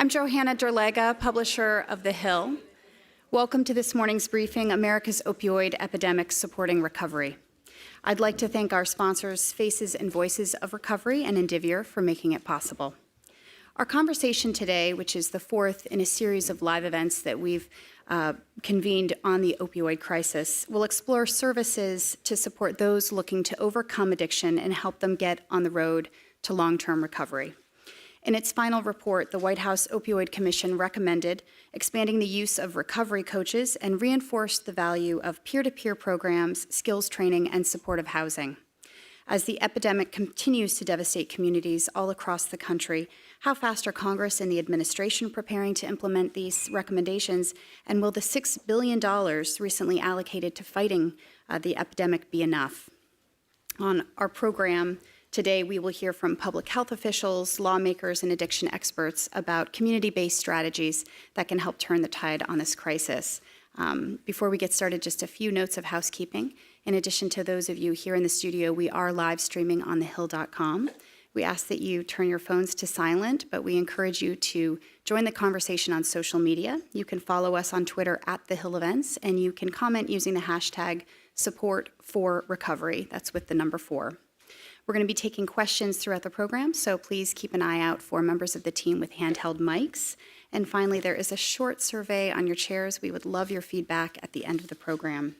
I'm Johanna Derlega, publisher of The Hill. Welcome to this morning's briefing, America's Opioid Epidemic Supporting Recovery. I'd like to thank our sponsors, Faces and Voices of Recovery and Indivior, for making it possible. Our conversation today, which is the fourth in a series of live events that we've convened on the opioid crisis, will explore services to support those looking to overcome addiction and help them get on the road to long-term recovery. In its final report, the White House Opioid Commission recommended expanding the use of recovery coaches and reinforced the value of peer-to-peer programs, skills training, and supportive housing. As the epidemic continues to devastate communities all across the country, how fast are Congress and the administration preparing to implement these recommendations? And will the $6 billion recently allocated to fighting the epidemic be enough? On our program today, we will hear from public health officials, lawmakers, and addiction experts about community-based strategies that can help turn the tide on this crisis. Before we get started, just a few notes of housekeeping. In addition to those of you here in the studio, we are live streaming on thehill.com. We ask that you turn your phones to silent, but we encourage you to join the conversation on social media. You can follow us on Twitter at The Hill Events, and you can comment using the hashtag #SupportForRecovery. That's with the number 4. We're going to be taking questions throughout the program, so please keep an eye out for members of the team with handheld mics. And finally, there is a short survey on your chairs. We would love your feedback at the end of the program.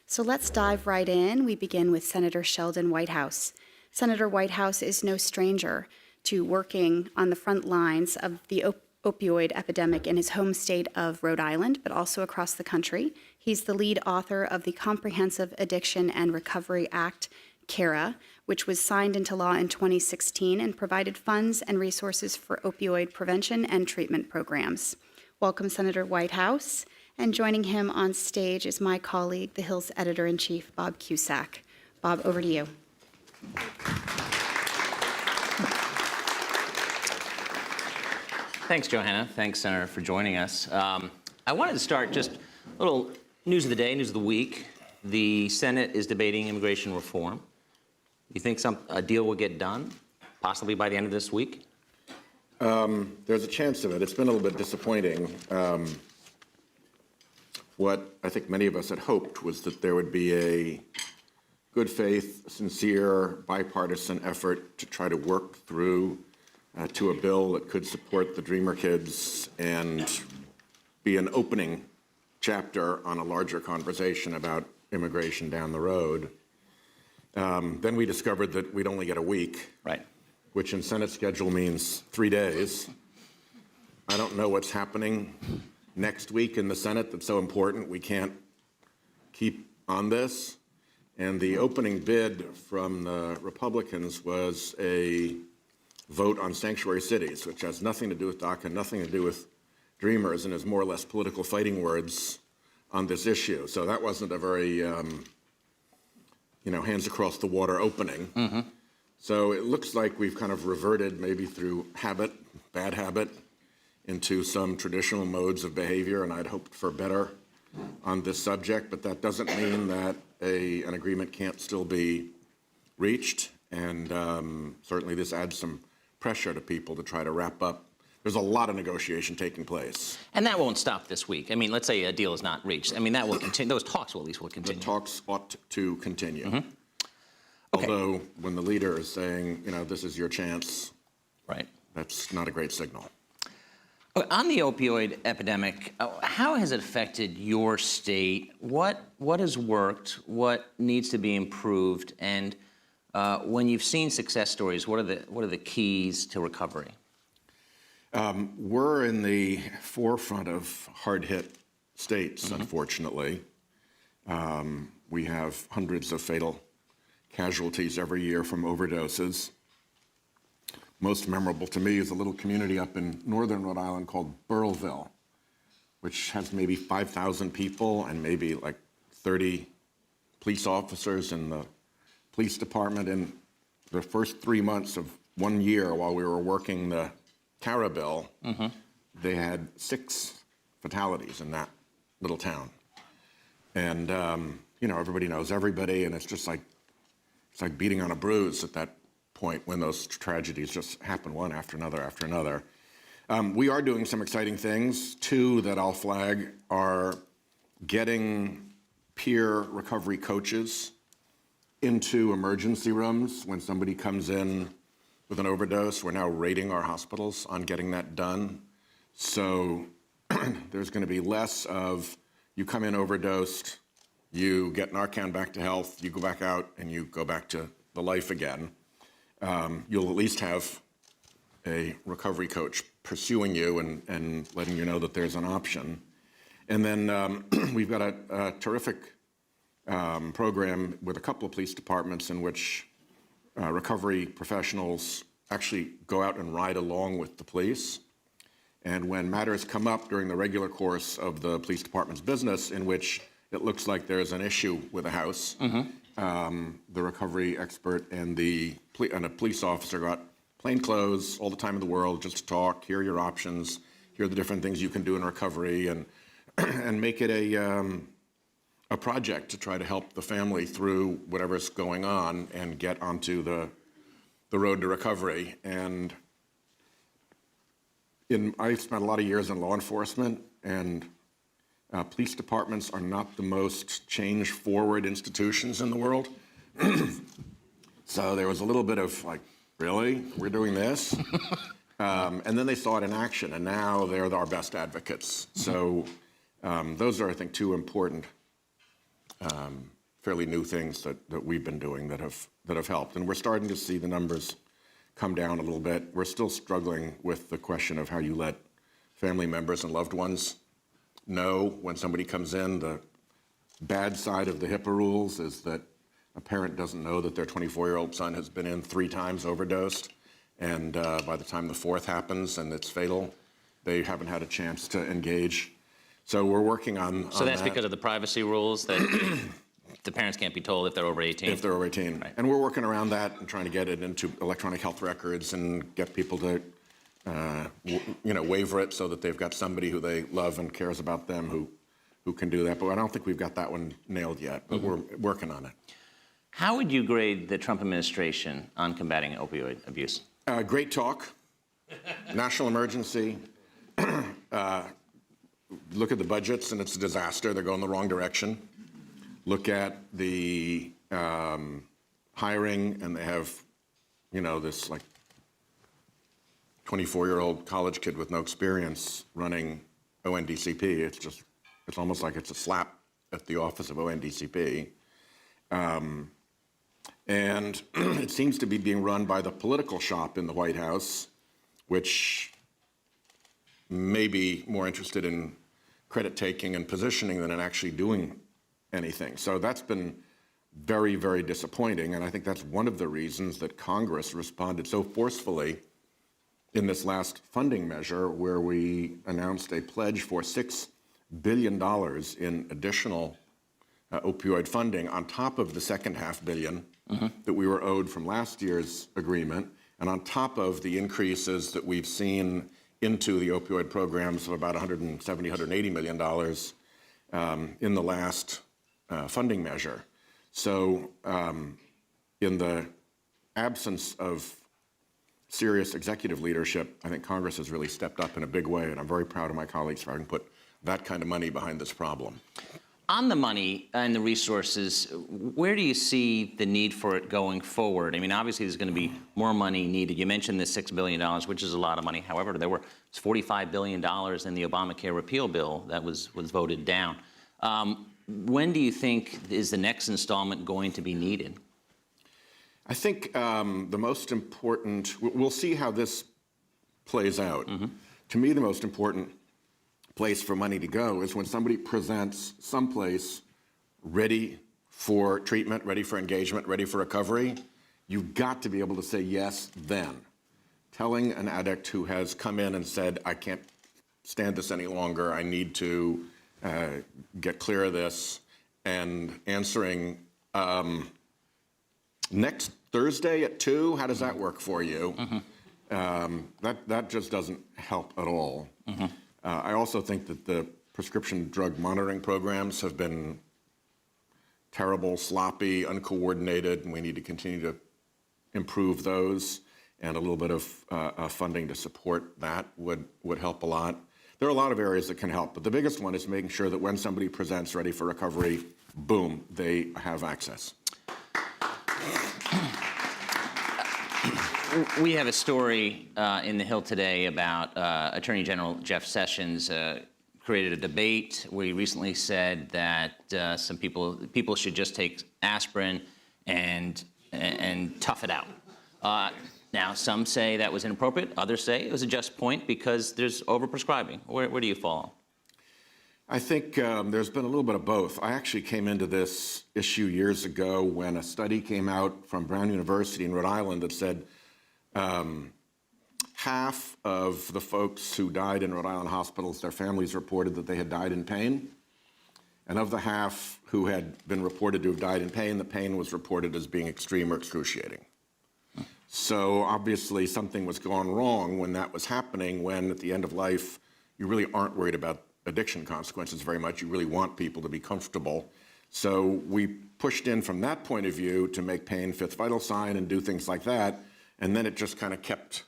So let's dive right in. We begin with Senator Sheldon Whitehouse. Senator Whitehouse is no stranger to working on the front lines of the opioid epidemic in his home state of Rhode Island, but also across the country. He's the lead author of the Comprehensive Addiction and Recovery Act, CARA, which was signed into law in 2016 and provided funds and resources for opioid prevention and treatment programs. Welcome, Senator Whitehouse. And joining him on stage is my colleague, The Hill's editor-in-chief, Bob Cusack. Bob, over to you. Thanks, Johanna. Thanks, Senator, for joining us. I wanted to start just a little news of the day, news of the week. The Senate is debating immigration reform. You think a deal will get done, possibly by the end of this week? There's a chance of it. It's been a little bit disappointing. What I think many of us had hoped was that there would be a good faith, sincere, bipartisan effort to try to work through to a bill that could support the Dreamer kids and be an opening chapter on a larger conversation about immigration down the road. Then we discovered that we'd only get a week, right, which in Senate schedule means 3 days. I don't know what's happening next week in the Senate that's so important we can't keep on this. And the opening bid from the Republicans was a vote on sanctuary cities, which has nothing to do with DACA, nothing to do with Dreamers, and is more or less political fighting words on this issue. So that wasn't a very, hands across the water opening. Mm-hmm. So it looks like we've kind of reverted, maybe through habit, bad habit, into some traditional modes of behavior, and I'd hoped for better on this subject, but that doesn't mean that an agreement can't still be reached, and certainly this adds some pressure to people to try to wrap up. There's a lot of negotiation taking place. And that won't stop this week. I mean, let's say a deal is not reached. I mean, that will continue. Those talks will at least continue. The talks ought to continue. Mm-hmm. Okay. Although when the leader is saying, this is your chance, right, that's not a great signal. On the opioid epidemic, how has it affected your state? What has worked? What needs to be improved? And when you've seen success stories, what are the keys to recovery? We're in the forefront of hard-hit states, mm-hmm. Unfortunately. We have hundreds of fatal casualties every year from overdoses. Most memorable to me is a little community up in northern Rhode Island called Burrillville, which has maybe 5,000 people and maybe like 30 police officers in the police department. In the first 3 months of 1 year while we were working the CARA bill, mm-hmm. they had 6 fatalities in that little town. And, everybody knows everybody, and it's like beating on a bruise at that point when those tragedies just happen one after another after another. We are doing some exciting things. Two that I'll flag are getting peer recovery coaches into emergency rooms when somebody comes in with an overdose. We're now rating our hospitals on getting that done. So there's going to be less of you come in overdosed, you get Narcan back to health, you go back out, and you go back to the life again. You'll at least have a recovery coach pursuing you and letting you know that there's an option. And then we've got a terrific program with a couple of police departments in which recovery professionals actually go out and ride along with the police. And when matters come up during the regular course of the police department's business in which it looks like there's an issue with a house, the recovery expert and a police officer got plain clothes all the time in the world just to talk, hear your options, hear the different things you can do in recovery, and make it a project to try to help the family through whatever's going on and get onto the road to recovery. And I spent a lot of years in law enforcement, and police departments are not the most change-forward institutions in the world. So there was a little bit of like, really? We're doing this? And then they saw it in action, and now they're our best advocates. So those are, I think, two important, fairly new things that we've been doing that have helped. And we're starting to see the numbers come down a little bit. We're still struggling with the question of how you let family members and loved ones know when somebody comes in. The bad side of the HIPAA rules is that a parent doesn't know that their 24-year-old son has been in 3 times overdosed, and by the time the 4th happens and it's fatal, they haven't had a chance to engage. So we're working on So that's that. because of the privacy rules that the parents can't be told if they're over 18? If they're over 18. Right. And we're working around that and trying to get it into electronic health records and get people to waiver it so that they've got somebody who they love and cares about them who can do that. But I don't think we've got that one nailed yet, but we're working on it. How would you grade the Trump administration on combating opioid abuse? Great talk. National emergency. Look at the budgets, and it's a disaster. They're going the wrong direction. Look at the hiring, and they have, this like 24-year-old college kid with no experience running ONDCP. It's almost like it's a slap at the office of ONDCP. And it seems to be being run by the political shop in the White House, which may be more interested in credit taking and positioning than in actually doing anything. So that's been very, very disappointing. And I think that's one of the reasons that Congress responded so forcefully in this last funding measure, where we announced a pledge for $6 billion in additional opioid funding on top of the second $500 million that we were owed from last year's agreement, and on top of the increases that we've seen into the opioid programs of about $170, $180 million in the last funding measure. So in the absence of serious executive leadership, I think Congress has really stepped up in a big way, and I'm very proud of my colleagues for having put that kind of money behind this problem. On the money and the resources, where do you see the need for it going forward? I mean, obviously there's going to be more money needed. You mentioned this $6 billion, which is a lot of money. However, there was $45 billion in the Obamacare repeal bill that was voted down. When do you think is the next installment going to be needed? I think the most important, we'll see how this plays out. To me, the most important place for money to go is when somebody presents someplace ready for treatment, ready for engagement, ready for recovery. You've got to be able to say yes then. Telling an addict who has come in and said, I can't stand this any longer, I need to get clear of this, and answering, next Thursday at 2, how does that work for you? That just doesn't help at all. I also think that the prescription drug monitoring programs have been terrible, sloppy, uncoordinated, and we need to continue to improve those. and a little bit of funding to support that would help a lot. There are a lot of areas that can help, but the biggest one is making sure that when somebody presents ready for recovery, boom, they have access. We have a story in the Hill today about Attorney General Jeff Sessions created a debate where he recently said that some people should just take aspirin and tough it out. Now, some say that was inappropriate. Others say it was a just point because there's overprescribing. Where do you fall? I think there's been a little bit of both. I actually came into this issue years ago when a study came out from Brown University in Rhode Island that said half of the folks who died in Rhode Island hospitals, their families reported that they had died in pain. And of the half who had been reported to have died in pain, the pain was reported as being extreme or excruciating. So obviously something was going wrong when that was happening, when at the end of life, you really aren't worried about addiction consequences very much. You really want people to be comfortable. So we pushed in from that point of view to make pain fifth vital sign and do things like that. And then it just kind of kept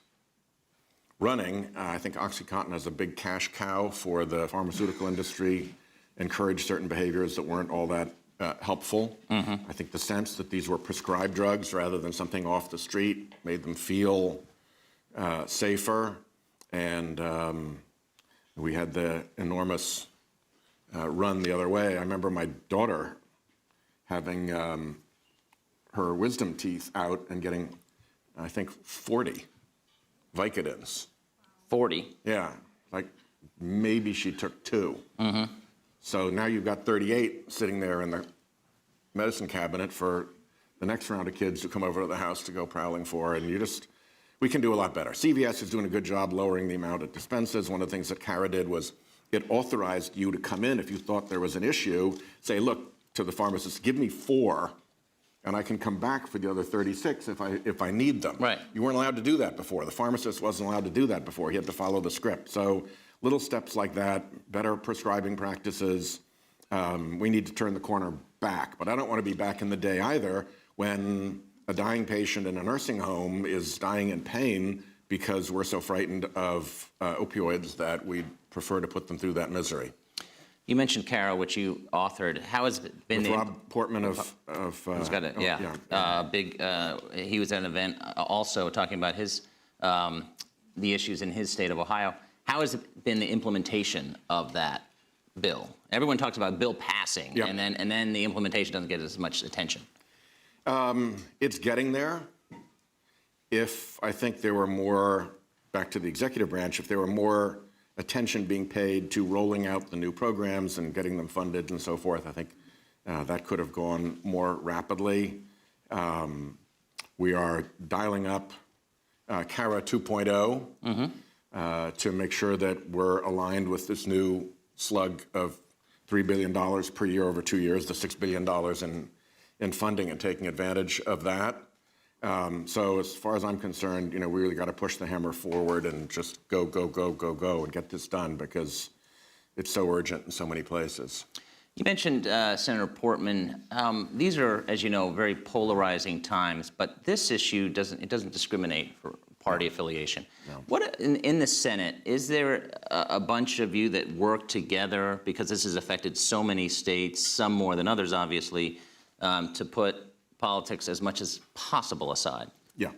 running. I think OxyContin is a big cash cow for the pharmaceutical industry, encouraged certain behaviors that weren't all that helpful. I think the sense that these were prescribed drugs rather than something off the street made them feel safer. And we had the enormous run the other way. I remember my daughter having her wisdom teeth out and getting, I think, 40 Vicodins. 40? Yeah, like maybe she took 2. So now you've got 38 sitting there in the medicine cabinet for the next round of kids who come over to the house to go prowling for, and we can do a lot better. CVS is doing a good job lowering the amount it dispenses. One of the things that CARA did was it authorized you to come in if you thought there was an issue, say, look, to the pharmacist, give me 4, and I can come back for the other 36 if I need them. Right. You weren't allowed to do that before. The pharmacist wasn't allowed to do that before. He had to follow the script. So little steps like that, better prescribing practices. We need to turn the corner back. But I don't want to be back in the day either when a dying patient in a nursing home is dying in pain because we're so frightened of opioids that we'd prefer to put them through that misery. You mentioned CARA, which you authored. How has it been? With Rob Portman of he's got it. He was at an event also talking about his the issues in his state of Ohio. How has it been the implementation of that bill? Everyone talks about bill passing, and then the implementation doesn't get as much attention. It's getting there. If I think there were more, back to the executive branch, if there were more attention being paid to rolling out the new programs and getting them funded and so forth, I think that could have gone more rapidly. We are dialing up CARA 2.0 to make sure that we're aligned with this new slug of $3 billion per year over 2 years, the $6 billion in funding, and taking advantage of that. So as far as I'm concerned, we really got to push the hammer forward and just go, go, go, go, go, and get this done because it's so urgent in so many places. You mentioned Senator Portman. These are, as you know, very polarizing times, but this issue doesn't discriminate for party affiliation. No. What in the Senate, is there a bunch of you that work together, because this has affected so many states, some more than others, obviously, to put politics as much as possible aside? Yeah.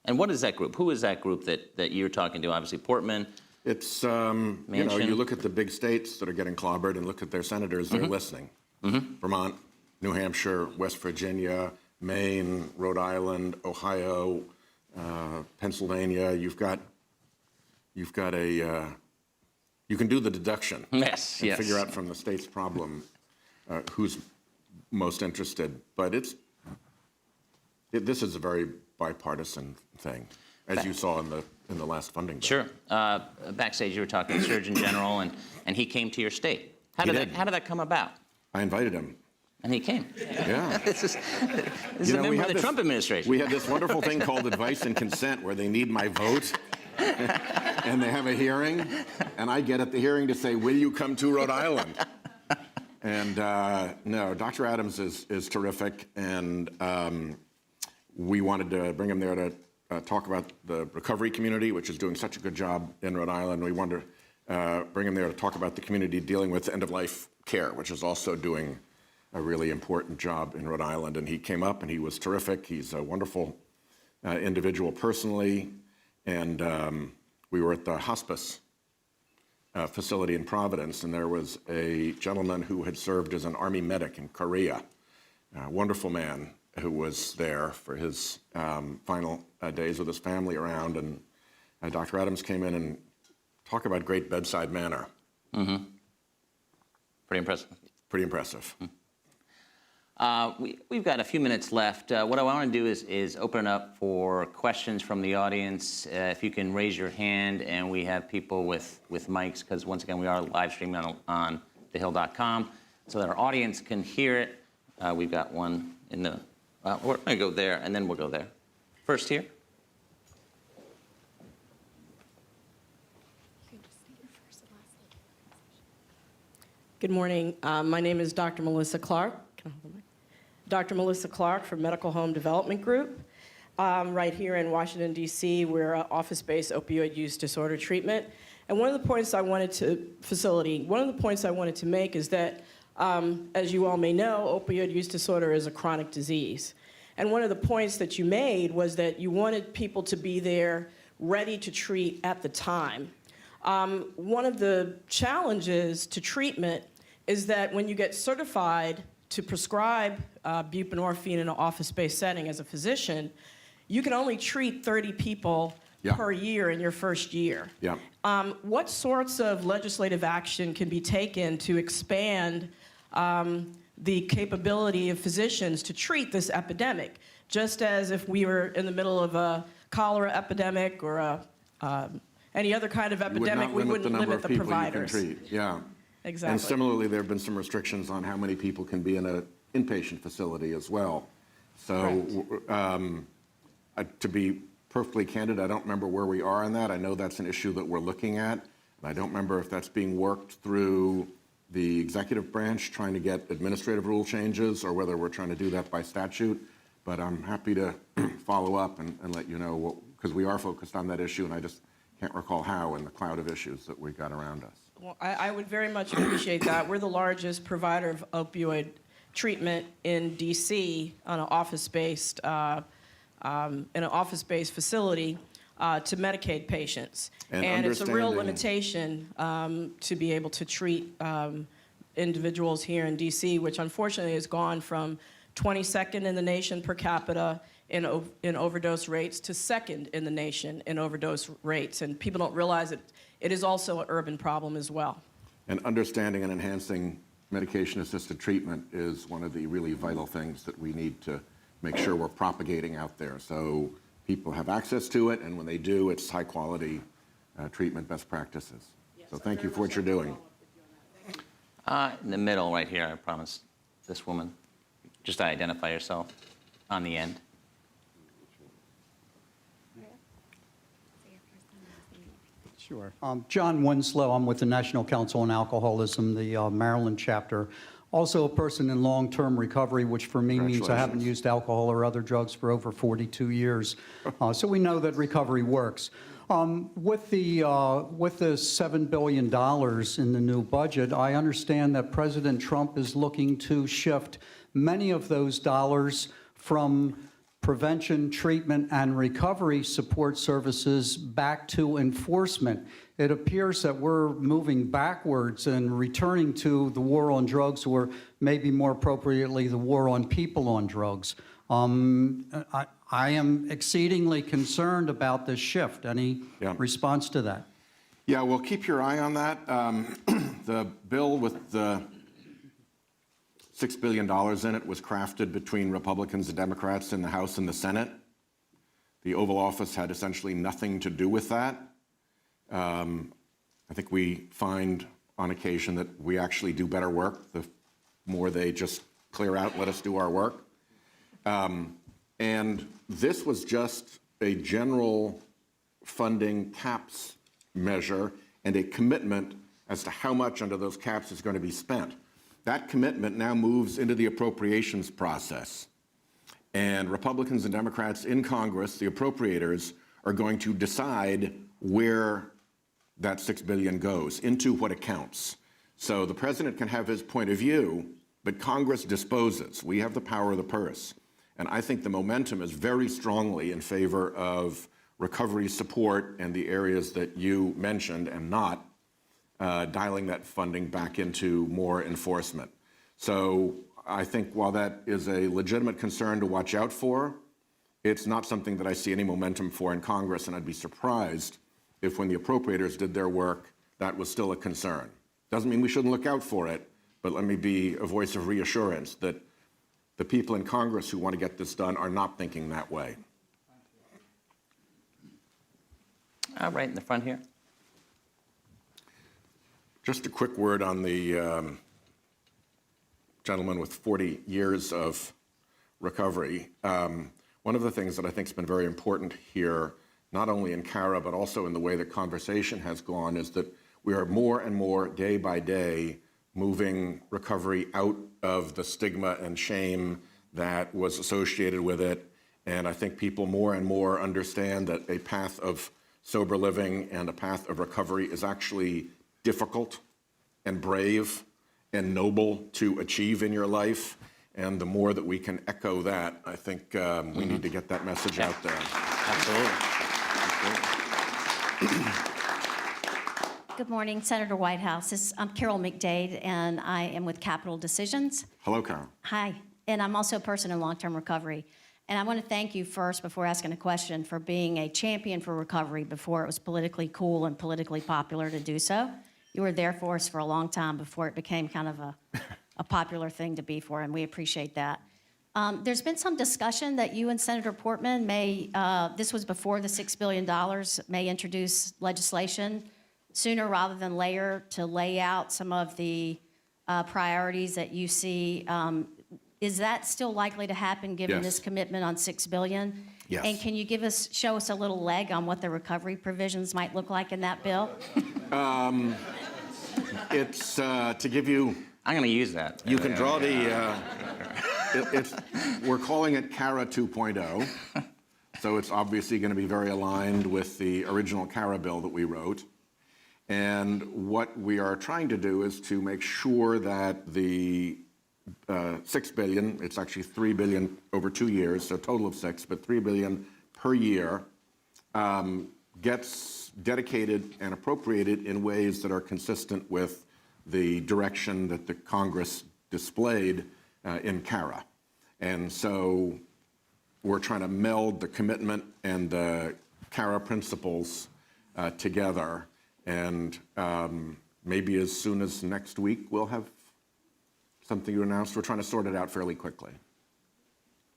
And what is that group? Who is that group that you're talking to? Obviously, Portman. It's, you look at the big states that are getting clobbered and look at their senators, they're listening. Vermont, New Hampshire, West Virginia, Maine, Rhode Island, Ohio, Pennsylvania. You've got a, you can do the deduction. Yes, and figure out from the state's problem who's most interested. But this is a very bipartisan thing, as you saw in the last funding bill. Sure. Backstage, you were talking to the Surgeon General, and he came to your state. How did that come about? I invited him. And he came. Yeah. This is a member of the Trump administration. We had this wonderful thing called advice and consent, where they need my vote, and they have a hearing, and I get at the hearing to say, will you come to Rhode Island? And no, Dr. Adams is terrific, and we wanted to bring him there to talk about the recovery community, which is doing such a good job in Rhode Island. We wanted to bring him there to talk about the community dealing with end-of-life care, which is also doing a really important job in Rhode Island. And he came up and he was terrific. He's a wonderful individual personally. And we were at the hospice facility in Providence, and there was a gentleman who had served as an Army medic in Korea, a wonderful man who was there for his final days with his family around. And Dr. Adams came in and talked about great bedside manner. Mm-hmm. Pretty impressive. Pretty impressive. We've got a few minutes left. What I want to do is open it up for questions from the audience. If you can raise your hand, and we have people with mics, because once again, we are live streaming on thehill.com, so that our audience can hear it. We've got one in the, we're going to go there, and then we'll go there. First here. Good morning. My name is Dr. Melissa Clark. Can I hold the mic? Dr. Melissa Clark from Medical Home Development Group. Right here in Washington, D.C., we're office-based opioid use disorder treatment. And one of the points I wanted to make is that, as you all may know, opioid use disorder is a chronic disease. And one of the points that you made was that you wanted people to be there ready to treat at the time. One of the challenges to treatment is that when you get certified to prescribe buprenorphine in an office-based setting as a physician, you can only treat 30 people per year in your first year. What sorts of legislative action can be taken to expand the capability of physicians to treat this epidemic, just as if we were in the middle of a cholera epidemic or any other kind of epidemic, we wouldn't limit the providers. Yeah. Exactly. And similarly, there have been some restrictions on how many people can be in an inpatient facility as well. So to be perfectly candid, I don't remember where we are on that. I know that's an issue that we're looking at. I don't remember if that's being worked through the executive branch, trying to get administrative rule changes, or whether we're trying to do that by statute. But I'm happy to follow up and let you know, because we are focused on that issue, and I just can't recall how in the cloud of issues that we've got around us. Well, I would very much appreciate that. We're the largest provider of opioid treatment in D.C. on an office-based facility to Medicaid patients, and it's a real limitation to be able to treat individuals here in D.C., which unfortunately has gone from 22nd in the nation per capita in overdose rates to second in the nation in overdose rates, and people don't realize it. It is also an urban problem as well. And understanding and enhancing medication-assisted treatment is one of the really vital things that we need to make sure we're propagating out there, so people have access to it, and when they do, it's high-quality treatment best practices. Yes, so thank you for what you're doing. In the middle right here, I promise this woman. Just identify yourself on the end. Sure. John Winslow. I'm with the National Council on Alcoholism, the Maryland chapter. Also a person in long-term recovery, which for me means I haven't used alcohol or other drugs for over 42 years. So we know that recovery works. With the $7 billion in the new budget, I understand that President Trump is looking to shift many of those dollars from prevention, treatment, and recovery support services back to enforcement. It appears that we're moving backwards and returning to the war on drugs, or maybe more appropriately, the war on people on drugs. I am exceedingly concerned about this shift. Any response to that? Yeah, well, keep your eye on that. The bill with the $6 billion in it was crafted between Republicans and Democrats in the House and the Senate. The Oval Office had essentially nothing to do with that. I think we find on occasion that we actually do better work the more they just clear out and let us do our work. And this was just a general funding caps measure and a commitment as to how much under those caps is going to be spent. That commitment now moves into the appropriations process. And Republicans and Democrats in Congress, the appropriators, are going to decide where that $6 billion goes, into what accounts. So the president can have his point of view, but Congress disposes. We have the power of the purse. And I think the momentum is very strongly in favor of recovery support and the areas that you mentioned, and not dialing that funding back into more enforcement. So I think while that is a legitimate concern to watch out for, it's not something that I see any momentum for in Congress, and I'd be surprised if when the appropriators did their work, that was still a concern. Doesn't mean we shouldn't look out for it, but let me be a voice of reassurance that the people in Congress who want to get this done are not thinking that way. Right in the front here. Just a quick word on the gentleman with 40 years of recovery. One of the things that I think has been very important here, not only in CARA, but also in the way that conversation has gone, is that we are more and more, day by day, moving recovery out of the stigma and shame that was associated with it. And I think people more and more understand that a path of sober living and a path of recovery is actually difficult and brave and noble to achieve in your life. And the more that we can echo that, I think we need to get that message out there. Absolutely. Good morning, Senator Whitehouse. I'm Carol McDade, and I am with Capital Decisions. Hello, Carol. Hi, and I'm also a person in long-term recovery. And I want to thank you first, before asking a question, for being a champion for recovery before it was politically cool and politically popular to do so. You were there for us for a long time before it became kind of a popular thing to be for, and we appreciate that. There's been some discussion that you and Senator Portman may, this was before the $6 billion, may introduce legislation sooner rather than later to lay out some of the priorities that you see. Is that still likely to happen given Yes. this commitment on $6 billion? Yes. And can you show us a little leg on what the recovery provisions might look like in that bill? It's to give you. I'm going to use that. You can draw the. We're calling it CARA 2.0, so it's obviously going to be very aligned with the original CARA bill that we wrote. And what we are trying to do is to make sure that the $6 billion, it's actually $3 billion over 2 years, so a total of 6, but $3 billion per year, gets dedicated and appropriated in ways that are consistent with the direction that the Congress displayed in CARA. And so we're trying to meld the commitment and the CARA principles together. And maybe as soon as next week, we'll have something to announce. We're trying to sort it out fairly quickly.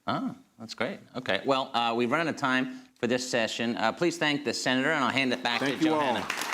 Oh, that's great. Okay. Well, we've run out of time for this session. Please thank the senator, and I'll hand it back to Thank you all. Johanna.